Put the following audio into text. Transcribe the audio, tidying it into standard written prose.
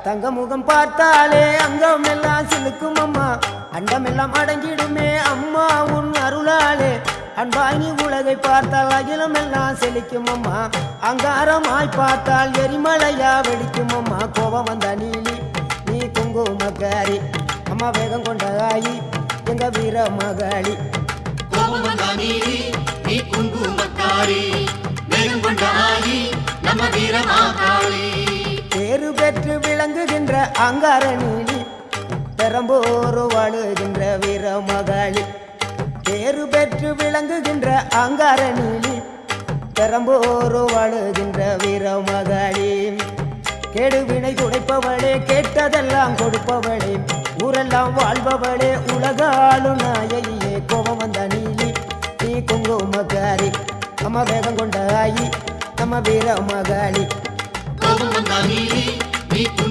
தங்க முகம் பார்த்தாலே அங்கம் எல்லாம் சிலுக்கும் அம்மா, அண்டமெல்லாம் அடங்கிடுமே அம்மா உன் அருளாலே. அன்பாங்கி உலகை பார்த்தால் அகிலம் எல்லாம் செழிக்கும் அம்மா, அங்காரமாய் பார்த்தால் எரிமலையா வெடிக்கும் அம்மா. கோபம் வந்த நீலி நீ குங்குமக்காரி அம்மா, வேகம் கொண்ட ஆயி எங்க வீர மகாளி. கோபம் வந்த நீலி நீ குங்குமக்காரி, வேகம் கொண்ட ஆயி நம்ம வீர மகாளி. பேரு பெற்று விளங்குகின்ற அங்கார நீலி, பெரம்போரு வாழுகின்ற வீர மகாளி. பேரு பெற்று விளங்குகின்ற அங்கார நீலி, பெரம்போரு வாழுகின்ற வீர மகாளி. கேடுவினை துடைப்பவளே, கேட்டதெல்லாம் கொடுப்பவளே, ஊரெல்லாம் வாழ்பவளே, உலகாளும் நாயகியே. கோபம் வந்த நீலி நீ குங்குமக்காரி அம்மா, வேகம் கொண்ட ஆயி நம்ம வீர மகாளி. கோபம் வந்த நீலி நீ